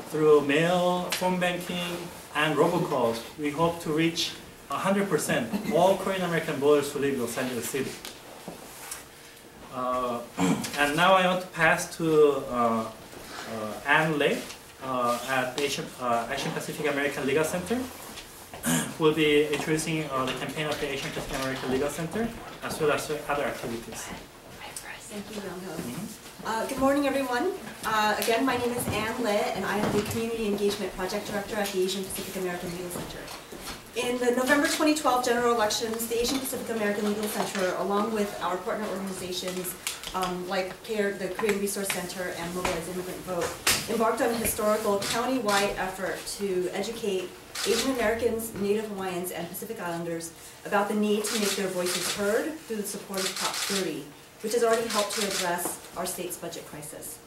through mail, phone banking, and robocalls, we hope to reach 100% all Korean American voters who live in Los Angeles City. And now I want to pass to Anne Lei at Asian Pacific American Legal Center, who will be introducing the campaign of the Asian Pacific American Legal Center, as well as other activities. Thank you, Young-ho. Good morning, everyone. Again, my name is Anne Lei, and I am the Community Engagement Project Director at the Asian Pacific American Legal Center. In the November 2012 general elections, the Asian Pacific American Legal Center, along with our partner organizations like CARE, the Korean Resource Center, and Mobilize Immigrant Vote, embarked on a historical county-wide effort to educate Asian Americans, Native Hawaiians, and Pacific Islanders about the need to make their voices heard through the support of Prop 30, which has already helped to address our state's budget crisis.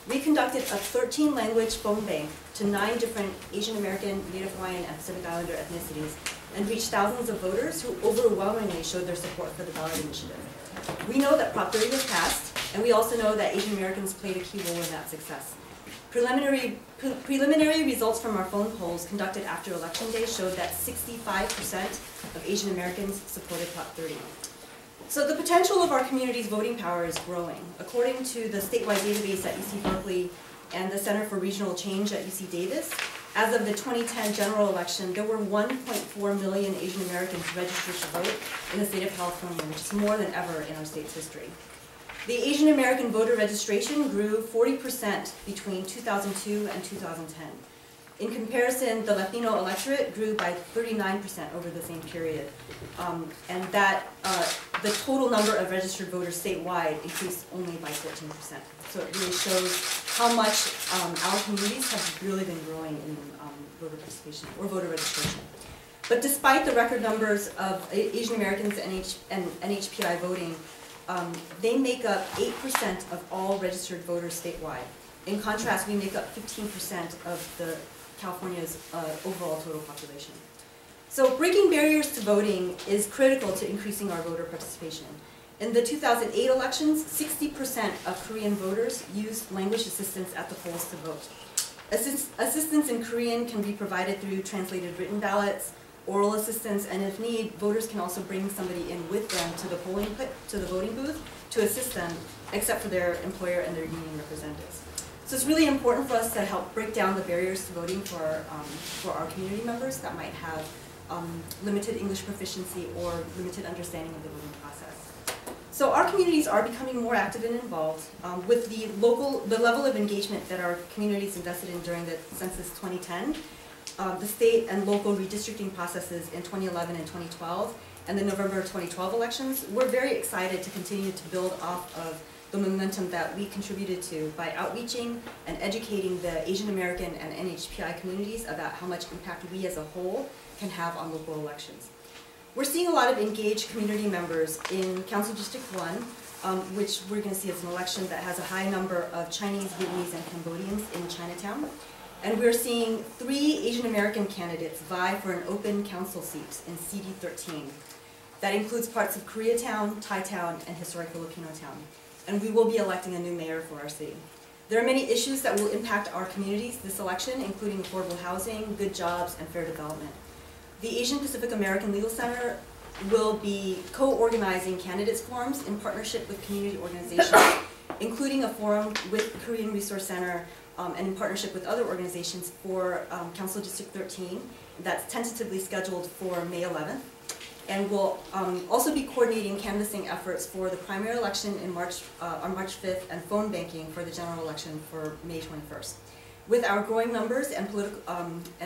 We conducted a 13-language phone bank to 9 different Asian American, Native Hawaiian, and Pacific Islander ethnicities, and reached thousands of voters who overwhelmingly showed their support for the ballot initiative. We know that Prop 30 was passed, and we also know that Asian Americans played a key role in that success. Preliminary results from our phone polls conducted after Election Day showed that 65% of Asian Americans supported Prop 30. So the potential of our community's voting power is growing. According to the statewide database at UC Berkeley and the Center for Regional Change at UC Davis, as of the 2010 general election, there were 1.4 million Asian Americans registered to vote in the state of California, which is more than ever in our state's history. The Asian American voter registration grew 40% between 2002 and 2010. In comparison, the Latino electorate grew by 39% over the same period, and that the total number of registered voters statewide increased only by 14%. So it really shows how much our communities have really been growing in voter participation or voter registration. But despite the record numbers of Asian Americans and NHPI voting, they make up 8% of all registered voters statewide. In contrast, we make up 15% of California's overall total population. So breaking barriers to voting is critical to increasing our voter participation. In the 2008 elections, 60% of Korean voters used language assistance at the polls to vote. Assistance in Korean can be provided through translated written ballots, oral assistance, and if need, voters can also bring somebody in with them to the voting booth to assist them, except for their employer and their union representatives. So it's really important for us to help break down the barriers to voting for our community members that might have limited English proficiency or limited understanding of the voting process. So our communities are becoming more active and involved with the level of engagement that our communities invested in during the Census 2010, the state and local redistricting processes in 2011 and 2012, and the November 2012 elections. We're very excited to continue to build off of the momentum that we contributed to by outreaching and educating the Asian American and NHPI communities about how much impact we as a whole can have on local elections. We're seeing a lot of engaged community members in Council District 1, which we're going to see as an election that has a high number of Chinese, Vietnamese, and Cambodians in Chinatown. And we're seeing 3 Asian American candidates vie for an open council seat in CD 13. That includes parts of Koreatown, Thai Town, and historic Filipino Town. And we will be electing a new mayor for our city. There are many issues that will impact our communities this election, including affordable housing, good jobs, and fair development. The Asian Pacific American Legal Center will be co-organizing candidates forums in partnership with community organizations, including a forum with Korean Resource Center and in partnership with other organizations for Council District 13. That's tentatively scheduled for May 11th. And we'll also be coordinating canvassing efforts for the primary election on March 5th and phone banking for the general election for May 21st. With our growing numbers and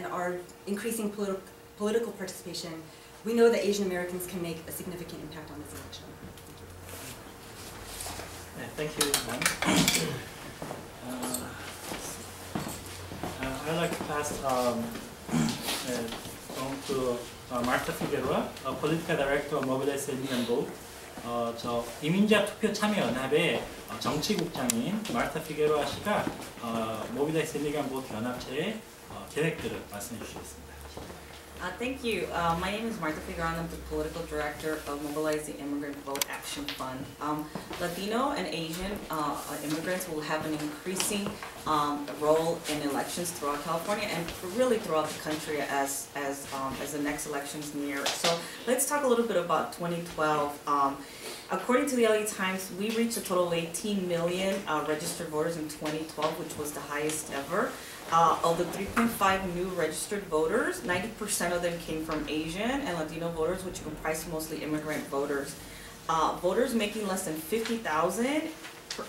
our increasing political participation, we know that Asian Americans can make a significant impact on this election. Thank you, I'd like to pass on to Marta Figueroa, Political Director of Mobilize Immigrant Vote. 저 이민자 투표 참여 연합의 정치국장인 마르타 피게로아 씨가 모빌라이즈 이미그런트 보트 연합체의 계획들을 말씀해 주시겠습니다. Thank you. My name is Marta Figueroa. I'm the Political Director of Mobilize the Immigrant Vote Action Fund. Latino and Asian immigrants will have an increasing role in elections throughout California and really throughout the country as the next elections near. So let's talk a little bit about 2012. According to the LA Times, we reached a total of 18 million registered voters in 2012, which was the highest ever. Of the 3.5 new registered voters, 90% of them came from Asian and Latino voters, which comprise mostly immigrant voters. Voters making less than $50,000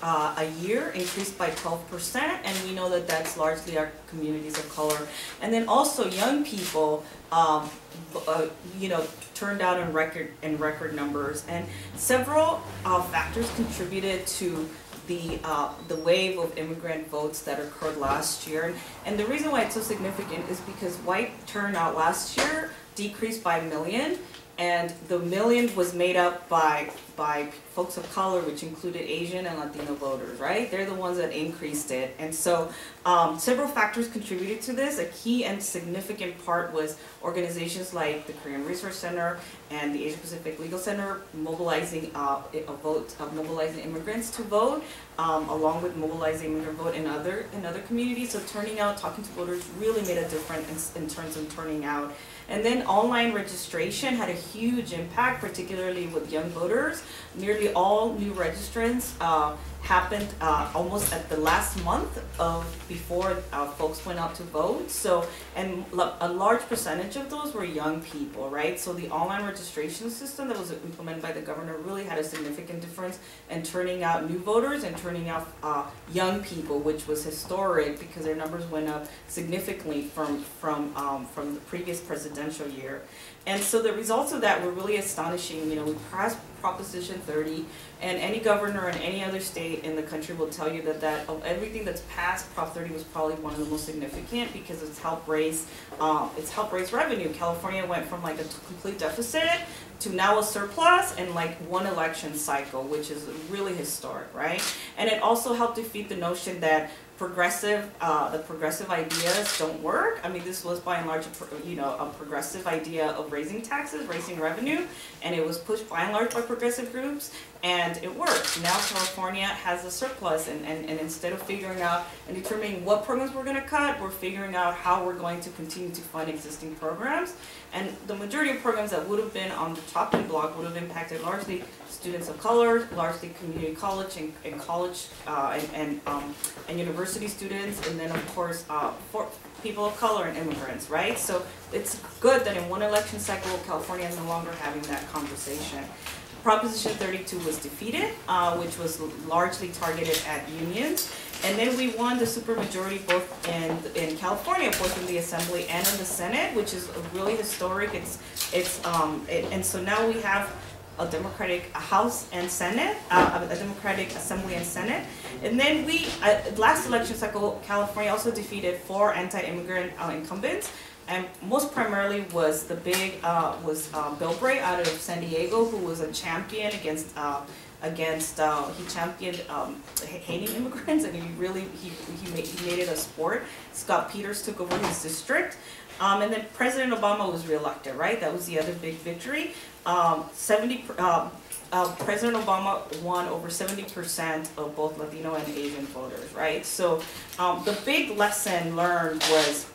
a year increased by 12%, and we know that that's largely our communities of color. And then also young people, turned out in record numbers, and several factors contributed to the wave of immigrant votes that occurred last year. And the reason why it's so significant is because white turnout last year decreased by 1 million, and the 1 million was made up by folks of color, which included Asian and Latino voters, right? They're the ones that increased it. And so several factors contributed to this. A key and significant part was organizations like the Korean Resource Center and the Asia Pacific Legal Center mobilizing mobilizing immigrants to vote, along with mobilizing immigrant vote in other communities. So turning out, talking to voters really made a difference in terms of turning out. And then online registration had a huge impact, particularly with young voters. Nearly all new registrants happened almost at the last month before folks went out to vote. So, and a large percentage of those were young people, right? So the online registration system that was implemented by the governor really had a significant difference in turning out new voters and turning out young people, which was historic because their numbers went up significantly from the previous presidential year. And so the results of that were really astonishing. You know, we passed Proposition 30, and any governor in any other state in the country will tell you that of everything that's passed, Prop 30 was probably one of the most significant because it's helped raise revenue. California went from like a complete deficit to now a surplus in like one election cycle, which is really historic, right? And it also helped defeat the notion that the progressive ideas don't work. I mean, this was by and large, a progressive idea of raising taxes, raising revenue, and it was pushed by and large by progressive groups, and it worked. Now California has a surplus, and instead of figuring out and determining what programs we're going to cut, we're figuring out how we're going to continue to fund existing programs. And the majority of programs that would have been on the chopping block would have impacted largely students of color, largely community college and college and university students, and then of course for people of color and immigrants, right? So it's good that in one election cycle, California is no longer having that conversation. Proposition 32 was defeated, which was largely targeted at unions. And then we won the supermajority both in California, both in the Assembly and in the Senate, which is really historic. And so now we have a Democratic House and Senate, a Democratic Assembly and Senate. And then last election cycle, California also defeated 4 anti-immigrant incumbents. And most primarily was the big Bill Bray out of San Diego, who was a champion against he championed hating immigrants, and he made it a sport. Scott Peters took over his district, and then President Obama was reelected. Right, that was the other big victory. President Obama won over 70% of both Latino and Asian voters. Right, so the big lesson learned was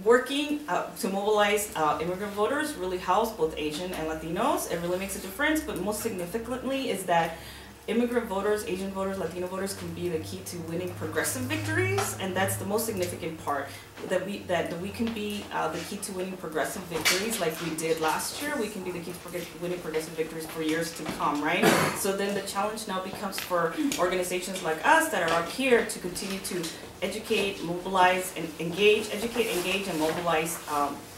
working to mobilize immigrant voters really helps both Asian and Latinos. It really makes a difference, but most significantly is that immigrant voters, Asian voters, Latino voters can be the key to winning progressive victories, and that's the most significant part, that we can be the key to winning progressive victories like we did last year. We can be the key to winning progressive victories for years to come, right? So then the challenge now becomes for organizations like us that are up here to continue to educate, mobilize, and engage, and mobilize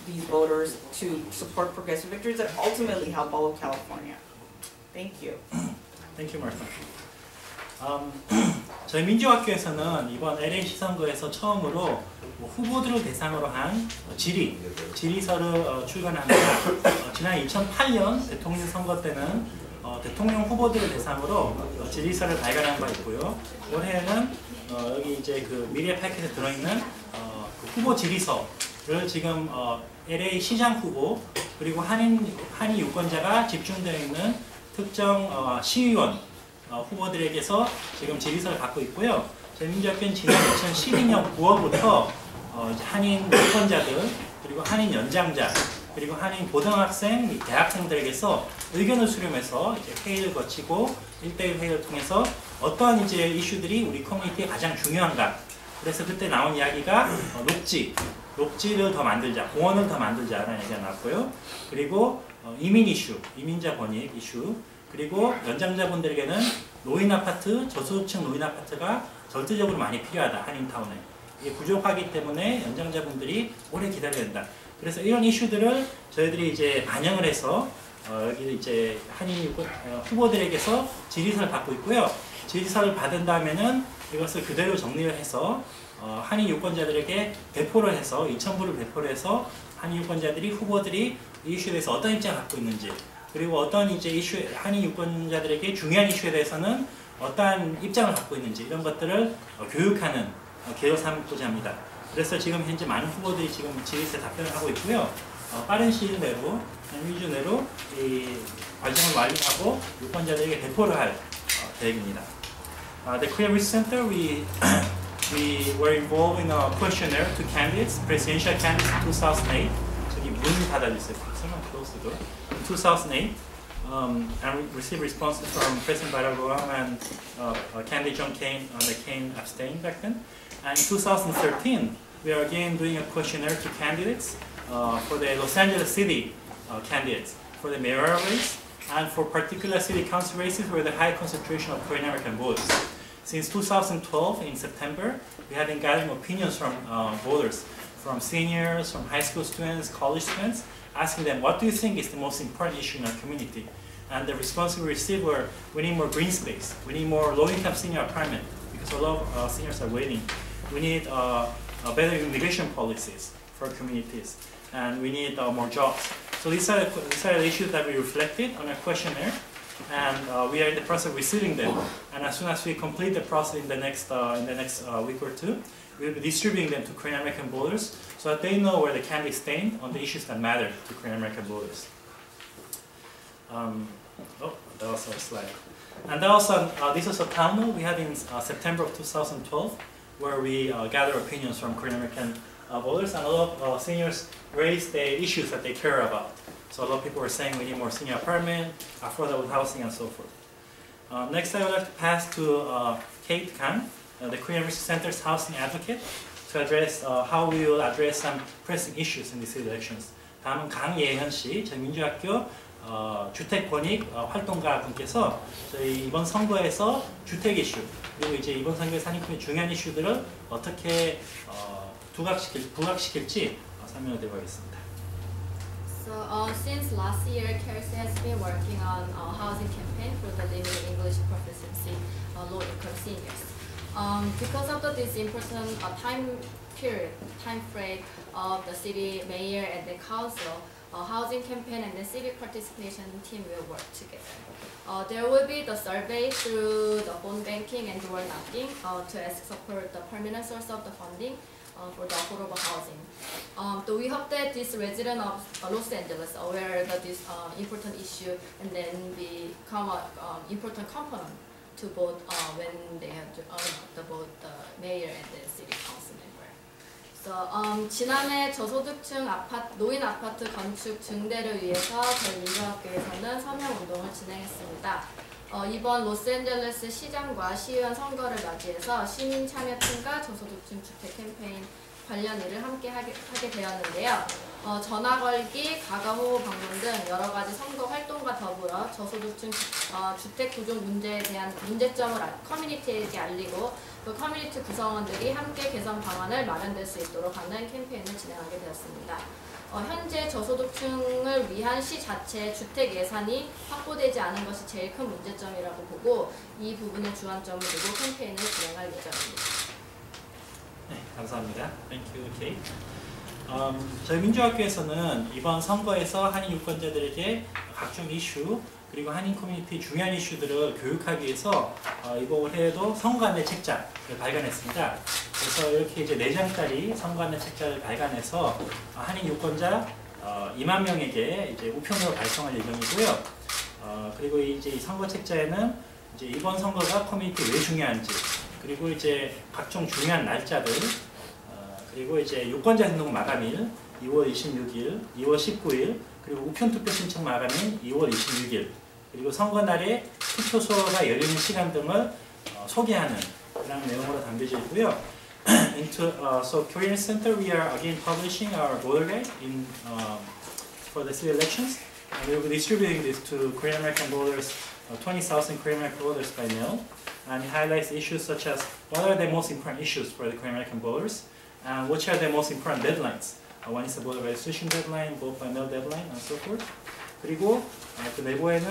these voters to support progressive victories that ultimately help all of California. Thank you. Thank you, Martha. 저희 민주학교에서는 이번 LA 시선거에서 처음으로 후보들을 대상으로 한 질의서를 출간합니다. 지난 2008년 대통령 선거 때는 대통령 후보들을 대상으로 질의서를 발간한 바 있고요. 올해는 여기 이제 그 미래 패킷에 들어있는 그 후보 질의서를 지금 LA 시장 후보 그리고 한인 유권자가 집중되어 있는 특정 시의원 후보들에게서 지금 질의서를 받고 있고요. 저희 민주학교는 지난 2012년 9월부터 이제 한인 유권자들 그리고 한인 연장자 그리고 한인 고등학생 및 대학생들에게서 의견을 수렴해서 이제 회의를 거치고 1대1 회의를 통해서 어떠한 이제 이슈들이 우리 커뮤니티에 가장 중요한가. 그래서 그때 나온 이야기가 녹지를 더 만들자, 공원을 더 만들자라는 얘기가 나왔고요. 그리고 이민 이슈, 이민자 권익 이슈, 그리고 연장자분들에게는 노인 아파트, 저소득층 노인 아파트가 절대적으로 많이 필요하다, 한인타운에. 이게 부족하기 때문에 연장자분들이 오래 기다려야 된다. 그래서 이런 이슈들을 저희들이 이제 반영을 해서 여기 이제 한인 후보들에게서 질의서를 받고 있고요. 질의서를 받은 다음에는 이것을 그대로 정리를 해서 한인 유권자들에게 배포를 해서 2,000부를 배포를 해서 한인 유권자들이 후보들이 이 이슈에 대해서 어떤 입장을 갖고 있는지 그리고 어떤 이제 이슈 한인 유권자들에게 중요한 이슈에 대해서는 어떠한 입장을 갖고 있는지 이런 것들을 교육하는 기회로 삼고자 합니다. 그래서 지금 현재 많은 후보들이 지금 질의서에 답변을 하고 있고요. 빠른 시일 내로, 한 2주 내로 이 과정을 완료하고 유권자들에게 배포를 할 계획입니다. The Korea Research Center, we were involved in a questionnaire to candidates, presidential candidates in 2008. 저기 문 닫아주세요. 설명 close the door. In 2008, and received responses from President Barack Obama and candidate John McCain. McCain abstained back then. And in 2013, we are again doing a questionnaire to candidates for the Los Angeles City candidates for the mayoral race and for particular city council races where the high concentration of Korean American voters. Since 2012, in September, we have been gathering opinions from voters, from seniors, from high school students, college students, asking them, what do you think is the most important issue in our community? And the response we received were, we need more green space, we need more low-income senior apartment, because a lot of seniors are waiting. We need better immigration policies for communities, and we need more jobs. So these are the issues that we reflected on our questionnaire, and we are in the process of receiving them. And as soon as we complete the process in the next week or two, we will be distributing them to Korean American voters so that they know where the candidates stand on the issues that matter to Korean American voters. That was a slide. And also, this was a town hall we had in September of 2012, where we gather opinions from Korean American voters, and a lot of seniors raised the issues that they care about. So a lot of people were saying we need more senior apartment, affordable housing, and so forth. Next, I would like to pass to Kate Kang, the Korean Research Center's housing advocate, to address how we will address some pressing issues in the city elections. 다음은 강예현 씨, 저희 민주학교 주택 권익 활동가 분께서 저희 이번 선거에서 주택 이슈 그리고 이제 이번 선거에서 한인권의 중요한 이슈들을 어떻게 부각시킬지 설명을 드리겠습니다. So since last year, KRC has been working on a housing campaign for the limited English proficiency low-income seniors. Because of this important time frame of the city mayor and the council, housing campaign and the civic participation team will work together. There will be the survey through the phone banking and door knocking to ask support the permanent source of the funding for the affordable housing. So we hope that this resident of Los Angeles aware of this important issue and then become an important component to vote when they have to vote the mayor and the city council member. So 지난해 저소득층 노인 아파트 건축 증대를 위해서 저희 민주학교에서는 서명 운동을 진행했습니다. 이번 로스앤젤레스 시장과 시의원 선거를 맞이해서 시민 참여팀과 저소득층 주택 캠페인 관련 일을 함께 하게 되었는데요. 전화 걸기, 가감 후보 방문 등 여러 가지 선거 활동과 더불어 저소득층 주택 구조 문제에 대한 문제점을 커뮤니티에게 알리고 그 커뮤니티 구성원들이 함께 개선 방안을 마련될 수 있도록 하는 캠페인을 진행하게 되었습니다. 현재 저소득층을 위한 시 자체의 주택 예산이 확보되지 않은 것이 제일 큰 문제점이라고 보고 이 부분에 주안점을 두고 캠페인을 진행할 예정입니다. 네, 감사합니다. Thank you, Kate. 저희 민주학교에서는 이번 선거에서 한인 유권자들에게 각종 이슈 그리고 한인 커뮤니티 중요한 이슈들을 교육하기 위해서 이번 올해에도 선거 안내 책자를 발간했습니다. 그래서 이렇게 이제 4장짜리 선거 안내 책자를 발간해서 한인 유권자 2만 명에게 이제 우편으로 발송할 예정이고요. 그리고 이제 이 선거 책자에는 이제 이번 선거가 커뮤니티에 왜 중요한지, 그리고 이제 각종 중요한 날짜들, 그리고 이제 유권자 등록 마감일 2월 26일, 2월 19일, 그리고 우편투표 신청 마감일 2월 26일, 그리고 선거날에 투표소가 열리는 시간 등을 소개하는 그런 내용으로 담겨져 있고요. So Korean Center, we are again publishing our voter guide for the city elections, and we will be distributing this to Korean American voters, 20,000 Korean American voters by mail, and it highlights issues such as what are the most important issues for the Korean American voters, and which are the most important deadlines. One is the voter registration deadline, vote by mail deadline, and so forth. 그리고 그 내부에는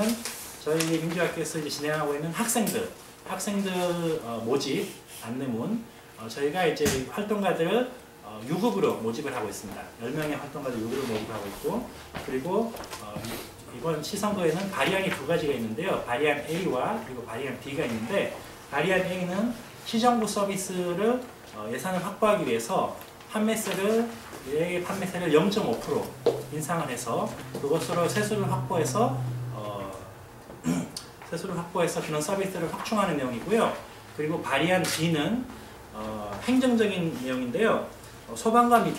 저희 민주학교에서 이제 진행하고 있는 학생들 모집 안내문, 저희가 이제 활동가들을 유급으로 모집을 하고 있습니다. 10명의 활동가들 유급으로 모집하고 있고, 그리고 이번 시선거에는 발의안이 두 가지가 있는데요. 발의안 A와 그리고 발의안 B가 있는데, 발의안 A는 시정부 서비스를 예산을 확보하기 위해서 판매세를 0.5% 인상을 해서 그것으로 세수를 확보해서 그런 서비스를 확충하는 내용이고요. 그리고 발의안 B는 행정적인 내용인데요. 소방관 및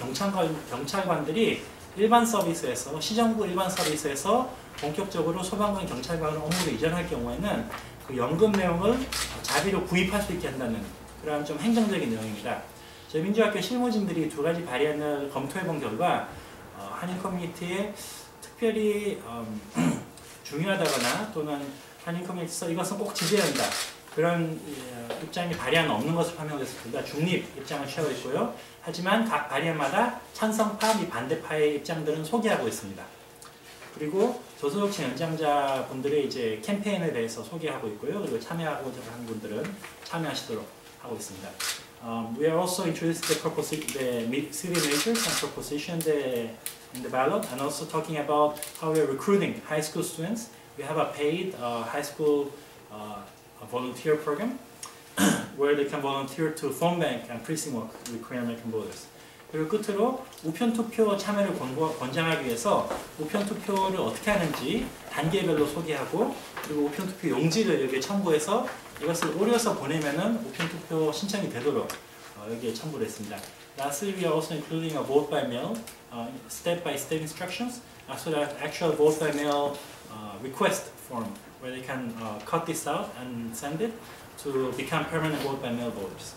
경찰관들이 일반 서비스에서, 시정부 일반 서비스에서 본격적으로 소방관, 경찰관을 업무로 이전할 경우에는 그 연금 내용을 자비로 구입할 수 있게 한다는 그런 좀 행정적인 내용입니다. 저희 민주학교 실무진들이 두 가지 발의안을 검토해 본 결과 한인 커뮤니티에 특별히 중요하다거나 또는 한인 커뮤니티에서 이것은 꼭 지지해야 한다, 그런 입장이 발의안 없는 것을 판명했습니다. 중립 입장을 취하고 있고요. 하지만 각 발의안마다 찬성파 및 반대파의 입장들은 소개하고 있습니다. 그리고 저소득층 연장자분들의 이제 캠페인에 대해서 소개하고 있고요. 그리고 참여하고자 하는 분들은 참여하시도록 하고 있습니다. We are also introducing the city measures and proposition in the ballot, and also talking about how we are recruiting high school students. We have a paid high school volunteer program where they can volunteer to phone bank and precinct work with Korean American voters. 그리고 끝으로 우편투표 참여를 권장하기 위해서 우편투표를 어떻게 하는지 단계별로 소개하고, 그리고 우편투표 용지를 여기에 첨부해서 이것을 오려서 보내면은 우편투표 신청이 되도록 여기에 첨부를 했습니다. Lastly, we are also including a vote by mail, step-by-step instructions, so that actual vote by mail request form where they can cut this out and send it to become permanent vote by mail voters.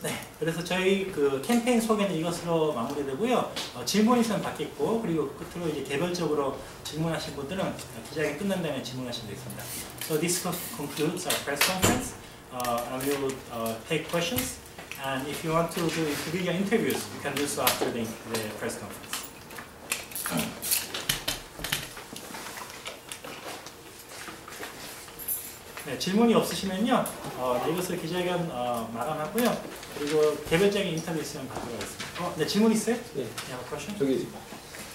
네, 그래서 저희 그 캠페인 소개는 이것으로 마무리되고요. 질문 있으면 받겠고, 그리고 끝으로 이제 개별적으로 질문하신 분들은 기자회견 끝난 다음에 질문하시면 되겠습니다. So this concludes our press conference, and we will take questions. And if you want to do video interviews, you can do so after the press conference. 네, 질문이 없으시면요, 이것을 기자회견 마감하고요. 그리고 개별적인 인터뷰 있으면 받도록 하겠습니다. 네, 질문 있어요? 네. 저기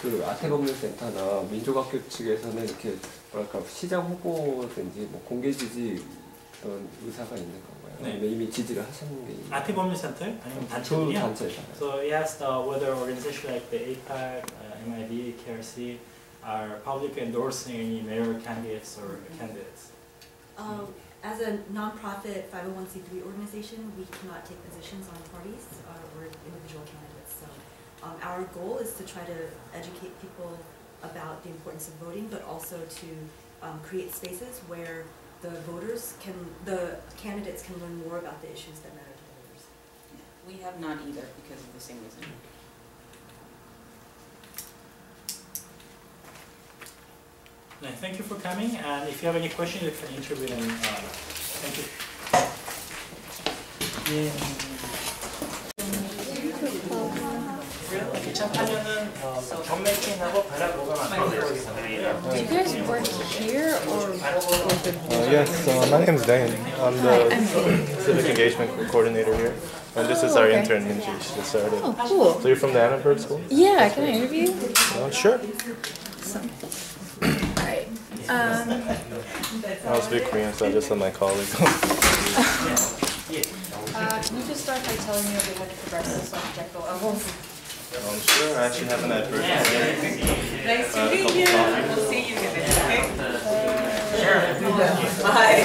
그 아태법률센터나 민족학교 측에서는 이렇게 뭐랄까 시장 후보든지 뭐 공개 지지 그런 의사가 있는 건가요? 네. 아니면 이미 지지를 하셨는 게 있나요? 아태법률센터 아니면 단체들이요? So he asked whether organizations like the APAC, MIB, KRC are publicly endorsing any mayor candidates or candidates. As a non-profit 501c3 organization, we cannot take positions on parties or individual candidates. So our goal is to try to educate people about the importance of voting, but also to create spaces where the candidates can learn more about the issues that matter to the voters. We have not either because of the same reason. Thank you for coming, and if you have any questions, you can interview them. Thank you. 예. 2008년은 존 맥케인하고 바락 오바마 Do you guys work here or? Yes, my name is Dan. I'm the civic engagement coordinator here. And this is our intern, Minji. She just started. Oh, cool. So you're from the Annenberg School? Yeah, can I interview? Sure. Awesome. Alright. I speak Korean, so I just let my colleagues. Can you just start by telling me a bit about the progressive subject levels? Sure. I actually haven't had first. Nice to meet you. We'll see you in a minute, okay? Sure. Bye.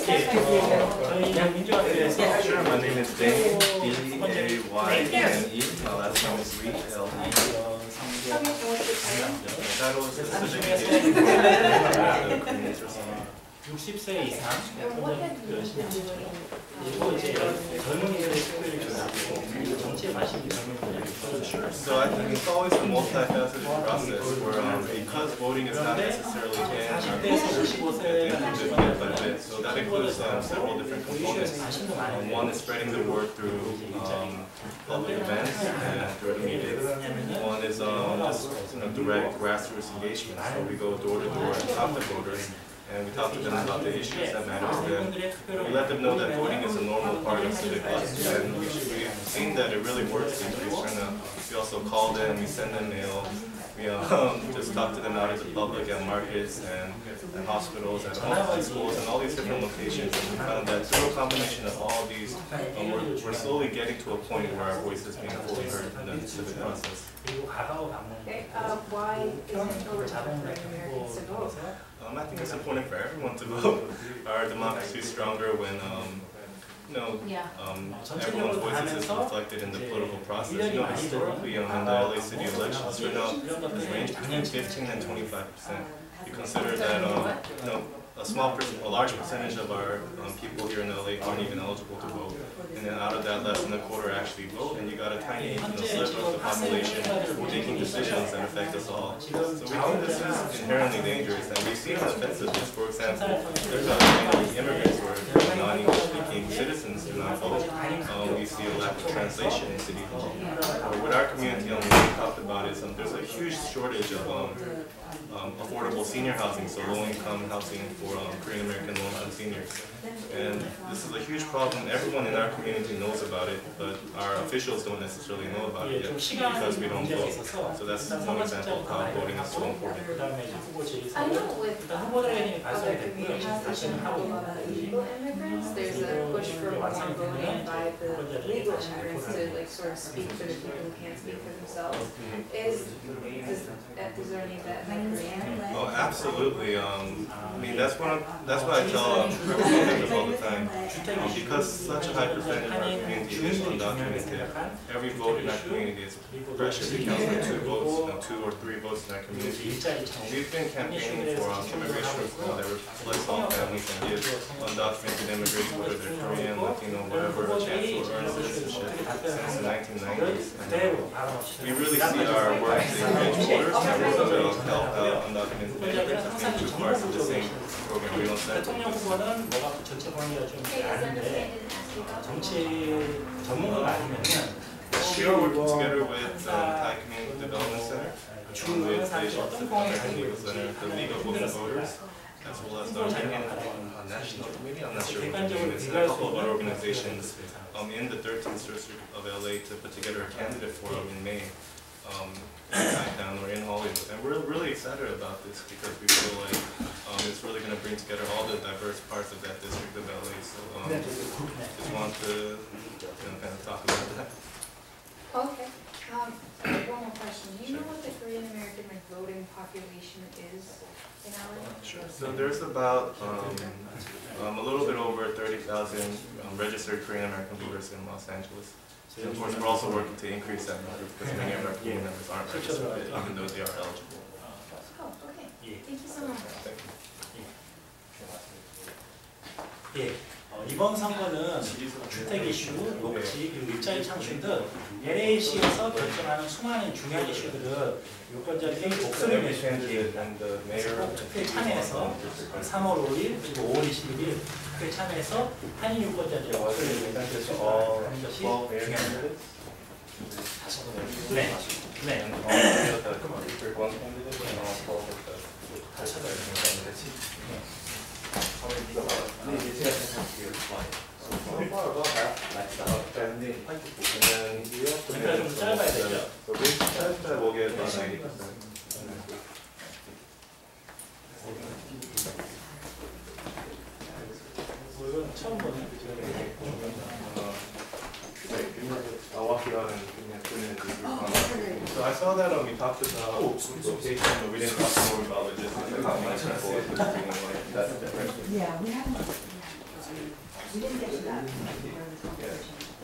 저희 민주학교에서 Sure, my name is Dane, D-A-Y-N-E. My last name is Lee, L-E. That was specific engagement for community response. 60세 이상 열심히 하시죠. 그리고 이제 젊은이들의 특별히 좋아하고 정치에 관심이 젊은이들이 있어요. So I think it's always a multifaceted process where because voting is not necessarily in our 40대에서 culture, 55세가 it's bit by bit. So that includes several different components. 관심도 많이 One is spreading the word through public events and through the media. One is just direct grassroots engagement. So we go door to door and talk to voters. And we talk to them about the issues that matter to them. We let them know that voting is a normal part of civic life, and we've seen that it really works to increase turnout. We also call them, we send them mail, we just talk to them out in the public at markets and at hospitals, at home, at schools, and all these different locations. And we found that through a combination of all these, we're slowly getting to a point where our voice is being fully heard in the civic process. Okay, why is it important for Americans to vote? I think it's important for everyone to vote. Our democracy is stronger when everyone's voices is reflected in the political process. Historically, in the LA city elections, turnout has ranged between 15 and 25%. You consider that a large percentage of our people here in LA aren't even eligible to vote, and then out of that, less than a quarter actually vote, and you got a tiny sliver of the population making decisions that affect us all. So we think this is inherently dangerous, and we've seen the effects of this. For example, there's many immigrants who are non-English speaking citizens do not vote. We see a lack of translation in City Hall. What our community we talked about is there's a huge shortage of affordable senior housing, so low-income housing for Korean American low-income seniors. And this is a huge problem. Everyone in our community knows about it, but our officials don't necessarily know about it yet because we don't vote. So that's one example of how voting is so important. I know with other communities that have a lot of illegal immigrants, there's a push for more voting by the legal immigrants to sort of speak for the people who can't speak for themselves. Is there any of that in Korea? Oh, absolutely. I mean, that's what I tell members all the time. Because such a high percentage of our community is undocumented, every vote in our community is precious. It counts for 2 or 3 votes in our community. We've been campaigning for immigration reform that reflects all families and gives undocumented immigrants, whether they're Korean, Latino, whatever, a chance to earn citizenship since the 1990s. And we really see our work to engage voters and work to help out undocumented immigrants as being 2 parts of the same program. We don't set 대통령 후보는 뭐가 전체 범위가 좀 아는데 정치 전문가가 아니면은 We are working together with Thai Community Development Center, with the Asian Pacific American Legal Center, the League of Women Voters, as well as the Armenian National Committee. I'm not sure what the name is, and a couple of other organizations in the 13th District of LA to put together a candidate forum in May. Down or in Hollywood, and we're really excited about this because we feel like it's really going to bring together all the diverse parts of that district of LA. So just want to kind of talk about that. Okay. One more question. Do you know what the Korean American voting population is in LA? Sure. So there's about a little bit over 30,000 registered Korean American voters in Los Angeles. And of course, we're also working to increase that number because many of our community members aren't registered, even though they are eligible. Oh, okay. Thank you so much. Thank you. 예, 이번 선거는 주택 이슈, 녹지, 그리고 일자리 창출 등 LA시에서 결정하는 수많은 중요한 이슈들을 유권자들에게 목소리를 내주는 기회입니다. 투표에 참여해서 3월 5일 그리고 5월 21일 투표에 참여해서 한인 유권자들의 목소리를 내는 것이 중요합니다. 네. 네. 좀 짧아야 되죠? 이건 처음 보는 So I saw that we talked about location, but we didn't talk more about logistics, like how many people, that's different. Yeah, we haven't. We didn't get to that. I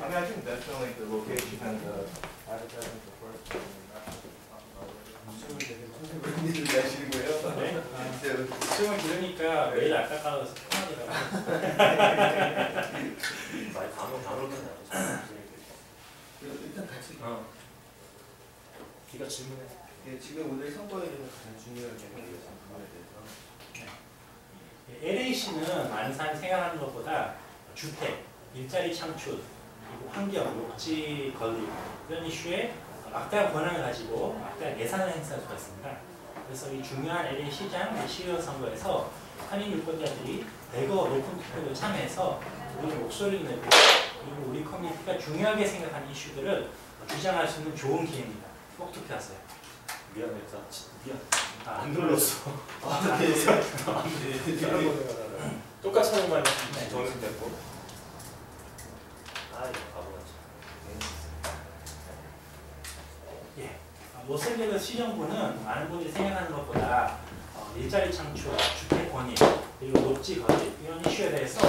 mean, I think definitely the location and the advertising support. 수영을 들으니까 매일 아까까워서 편하더라고요. 일단 같이 네가 질문해. 예, 지금 오늘 선거에 대해서 가장 중요한 부분에 대해서 LA시는 많은 사람이 생각하는 것보다 주택, 일자리 창출, 그리고 환경, 녹지 건립 이런 이슈에 막대한 권한을 가지고 막대한 예산을 행사할 수가 있습니다. 그래서 이 중요한 LA 시장, 시의원 선거에서 한인 유권자들이 대거 높은 투표를 참여해서 우리의 목소리를 내고 그리고 우리 커뮤니티가 중요하게 생각하는 이슈들을 주장할 수 있는 좋은 기회입니다. 꼭 투표하세요. 미안. 안 눌렀어. 똑같이 하는 말 네. 정신 됐고. 아, 이거 바보같이. 예. 로스앤젤레스 시정부는 많은 분들이 생각하는 것보다 일자리 창출, 주택 권익, 그리고 녹지 건립 이런 이슈에 대해서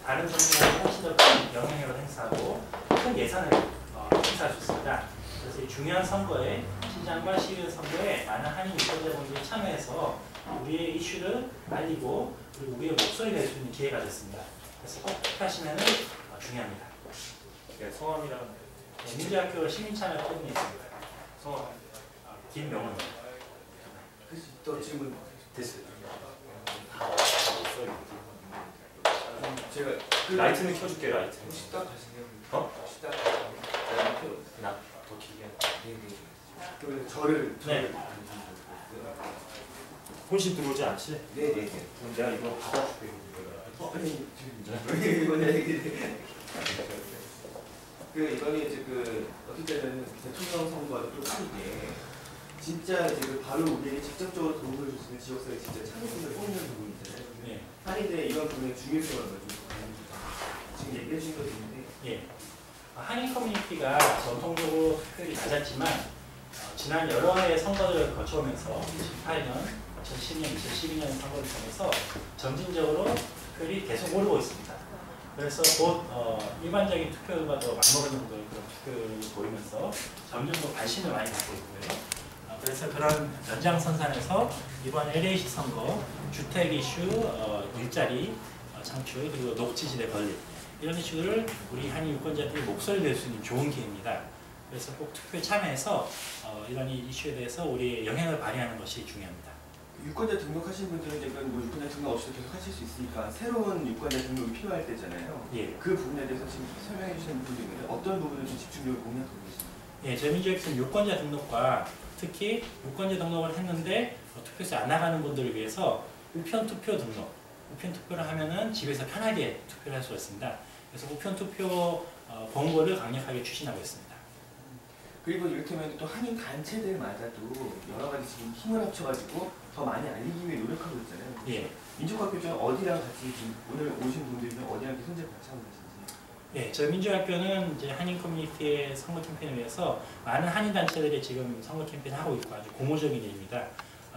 다른 정부가 훨씬 더 큰 영향력을 행사하고 큰 예산을 행사할 수 있습니다. 그래서 이 중요한 선거에 시장과 시의원 선거에 많은 한인 유권자분들이 참여해서 우리의 이슈를 알리고 그리고 우리의 목소리를 낼 수 있는 기회가 됐습니다. 그래서 꼭 투표하시면 중요합니다. 예, 성함이랑 네, 민주학교 시민참여 포럼이 있습니다. 성함. 김명훈. 또 질문 됐어요. 제가 라이트는 켜줄게, 라이트. 혹시 딱 가시게요? 어? 혹시 딱 나더 길게. 네네. 그러면 저를 네. 혼신 들어오지 않지? 네네네. 그럼 내가 이거 받아줄게. 아니 지금 이번에 이번에 이제 어떨 때는 대통령 선거와 또 다르게 진짜 이제 바로 우리에게 직접적으로 도움을 줄 수 있는 지역사회 진짜 참여분을 뽑는 부분이잖아요. 네. 한인들의 이런 부분의 중요성을 좀 지금 얘기해 주신 거 있는데. 예. 한인 커뮤니티가 전통적으로 투표율이 낮았지만 지난 여러 해의 선거를 거쳐오면서 2018년, 2010년, 2012년 선거를 통해서 점진적으로 투표율이 계속 오르고 있습니다. 그래서 곧 일반적인 투표율과도 맞먹는 정도의 그런 투표율이 보이면서 점점 더 관심을 많이 갖고 있고요. 그래서 그런 연장선상에서 이번 LA시 선거, 주택 이슈, 일자리 창출, 그리고 녹지지대 건립 이런 이슈를 우리 한인 유권자들이 목소리를 낼 수 있는 좋은 기회입니다. 그래서 꼭 투표에 참여해서 이런 이슈에 대해서 우리의 영향을 발휘하는 것이 중요합니다. 유권자 등록하신 분들은 이제 뭐 유권자 등록 없이도 계속 하실 수 있으니까 새로운 유권자 등록이 필요할 때잖아요. 예. 그 부분에 대해서 지금 설명해 주시는 분들이 있는데 어떤 부분을 좀 집중적으로 공략하고 계십니까? 예, 저희 민주학교는 유권자 등록과 특히 유권자 등록을 했는데 투표소에 안 나가는 분들을 위해서 우편 투표 등록, 우편 투표를 하면은 집에서 편하게 투표를 할 수가 있습니다. 그래서 우편 투표 권고를 강력하게 추진하고 있습니다. 그리고 이를테면 또 한인 단체들마다도 여러 가지 지금 힘을 합쳐가지고 더 많이 알리기 위해 노력하고 있잖아요. 예. 민족학교는 어디랑 같이 지금 오늘 오신 분들은 어디랑 손잡고 같이 하고 계신지? 예, 저희 민주학교는 이제 한인 커뮤니티의 선거 캠페인을 위해서 많은 한인 단체들이 지금 선거 캠페인을 하고 있고 아주 고무적인 일입니다.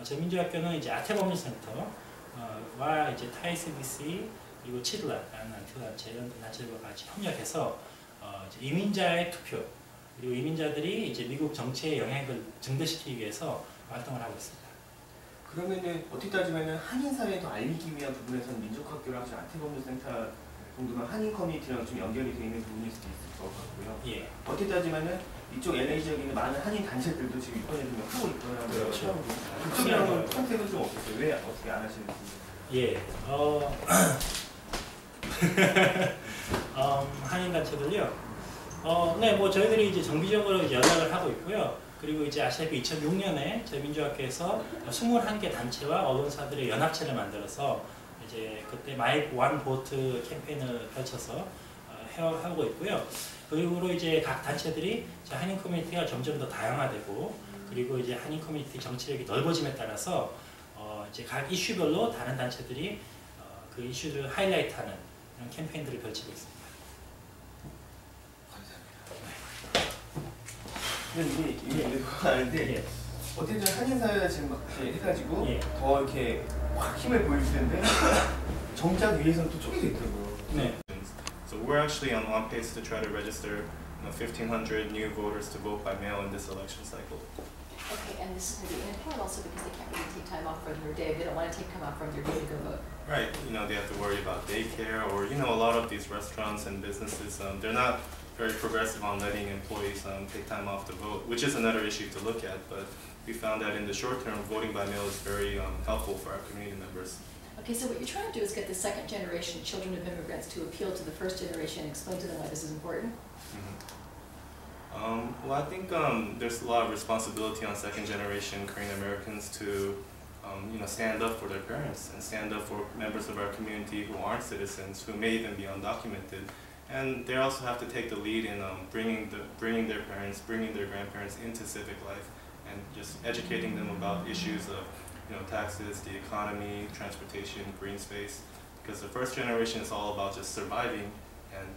저희 민주학교는 이제 아태법률센터와 이제 타이스DC 그리고 치들라라는 단체 이런 단체들과 같이 협력해서 이제 이민자의 투표 그리고 이민자들이 이제 미국 정치의 영향을 증대시키기 위해서 활동을 하고 있습니다. 그러면은 어떻게 따지면은 한인 사회에 더 알리기 위한 부분에서는 민족학교랑 아태법률센터 정도면 한인 커뮤니티랑 좀 연결이 되어 있는 부분일 수도 있을 것 같고요. 예. 어떻게 따지면은 이쪽 LA 지역에 있는 많은 한인 단체들도 지금 이번에 좀 하고 있거나 그렇죠. 그쪽이랑은 컨택은 좀 없었어요. 왜 어떻게 안 하시는지? 예. 한인 단체들요. 네, 뭐 저희들이 이제 정기적으로 연락을 하고 있고요. 그리고 이제 아시다시피 2006년에 저희 민주학교에서 21개 단체와 언론사들의 연합체를 만들어서 이제 그때 마이크 원 보트 캠페인을 펼쳐서 하고 있고요. 그 이후로 이제 각 단체들이 한인 커뮤니티가 점점 더 다양화되고 그리고 이제 한인 커뮤니티 정치력이 넓어짐에 따라서 이제 각 이슈별로 다른 단체들이 그 이슈를 하이라이트하는 그런 캠페인들을 펼치고 있습니다. 근데 이게 그거 아는데 예. 어쨌든 한인 사회가 지금 막 이렇게 해가지고 예. 더 이렇게 확 힘을 보여줄 텐데 정작 위에서는 또 쪼개져 있더라고요. 네. we're actually on pace to try to register 1,500 new voters to vote by mail in this election cycle. Okay, and this is going to be in part also because they can't really take time off from their day. They don't want to take time off from their day to go vote. Right, they have to worry about daycare, or a lot of these restaurants and businesses, they're not very progressive on letting employees take time off to vote, which is another issue to look at, but we found that in the short term, voting by mail is very helpful for our community members. Okay, so what you're trying to do is get the second generation children of immigrants to appeal to the first generation and explain to them why this is important? Well, I think there's a lot of responsibility on second generation Korean Americans to stand up for their parents and stand up for members of our community who aren't citizens, who may even be undocumented. And they also have to take the lead in bringing their parents, bringing their grandparents into civic life, and just educating them about issues of taxes, the economy, transportation, green space. Because the first generation is all about just surviving and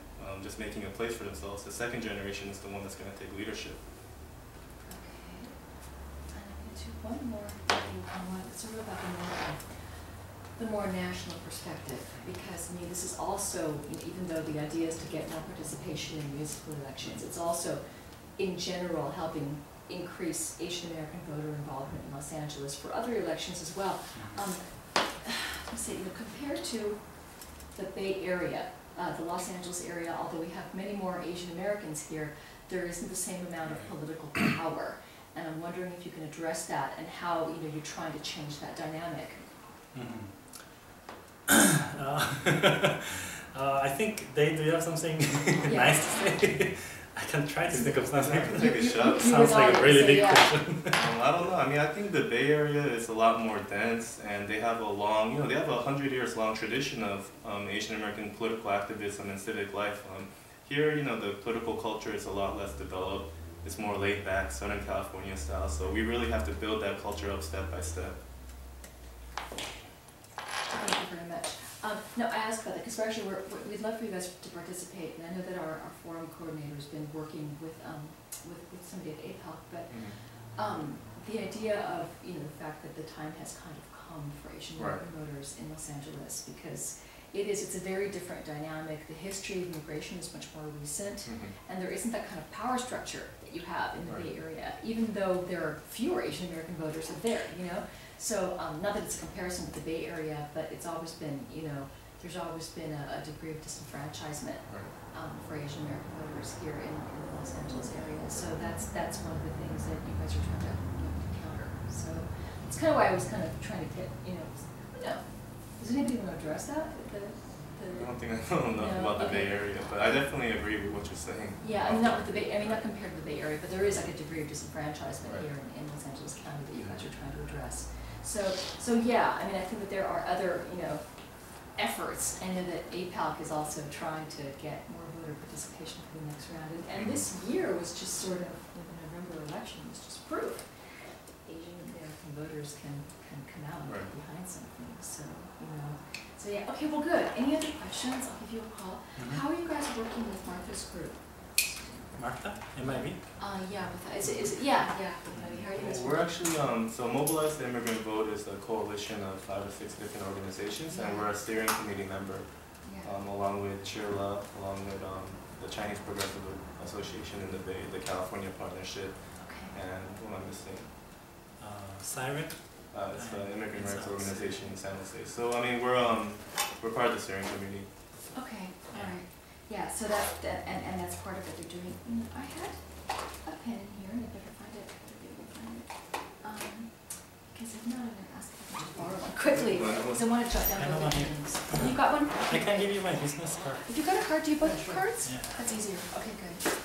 just making a place for themselves. The second generation is the one that's going to take leadership. Okay. And I'm going to do one more thing on what it's sort of about the more national perspective, because this is also, even though the idea is to get more participation in municipal elections, it's also, in general, helping increase Asian American voter involvement in Los Angeles for other elections as well. Let's say, compared to the Bay Area, the Los Angeles area, although we have many more Asian Americans here, there isn't the same amount of political power. And I'm wondering if you can address that and how you're trying to change that dynamic. I think they do have something nice to say. I can try to think of something. Take a shot. Sounds like a really big question. I don't know. I think the Bay Area is a lot more dense, and they have a long, they have a 100 years long tradition of Asian American political activism and civic life. Here, the political culture is a lot less developed. It's more laid back, Southern California style. So we really have to build that culture up step by step. Thank you very much. No, I asked about that because we'd love for you guys to participate, and I know that our forum coordinator has been working with somebody at APAC, but the idea of the fact that the time has kind of come for Asian American voters in Los Angeles, because it's a very different dynamic. The history of immigration is much more recent, and there isn't that kind of power structure that you have in the Bay Area, even though there are fewer Asian American voters there, So not that it's a comparison with the Bay Area, but it's always been, there's always been a degree of disenfranchisement for Asian American voters here in the Los Angeles area. So that's one of the things that you guys are trying to counter. So it's kind of why I was kind of trying to get, does anybody want to address that? I don't think I know enough about the Bay Area, but I definitely agree with what you're saying. Yeah, not with the Bay. Not compared to the Bay Area, but there is like a degree of disenfranchisement here in Los Angeles County that you guys are trying to address. So yeah, I think that there are other efforts. I know that APALC is also trying to get more voter participation for the next round, and this year was just sort of the November election was just proof Asian American voters can come out and get behind something. So yeah. Okay, well, good. Any other questions? I'll give you a call. How are you guys working with Martha's group? Martha? MIB? Yeah, with that. Is it yeah. How are you guys We're actually, so Mobilize the Immigrant Vote is a coalition of 5 or 6 different organizations, and we're a steering committee member, along with CHIRLA, along with the Chinese Progressive Association in the Bay, the California Partnership, and who am I missing? Siren? It's the Immigrant Rights Organization in San Jose. So we're part of the steering committee. Okay, all right. Yeah, so and that's part of what they're doing. I had a pen in here, and I better find it. Because if not, I'm going to ask if I can just borrow one quickly. Because I want to jot down all the things. You got one? I can give you my business card. If you got a card, do you both cards? Yeah. That's easier. Okay, good.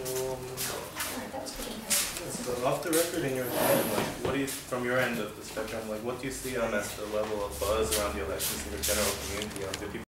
Alright, that was pretty nice. So off the record, in your opinion, what do you, from your end of the spectrum, what do you see as the level of buzz around the elections in the general community? Do people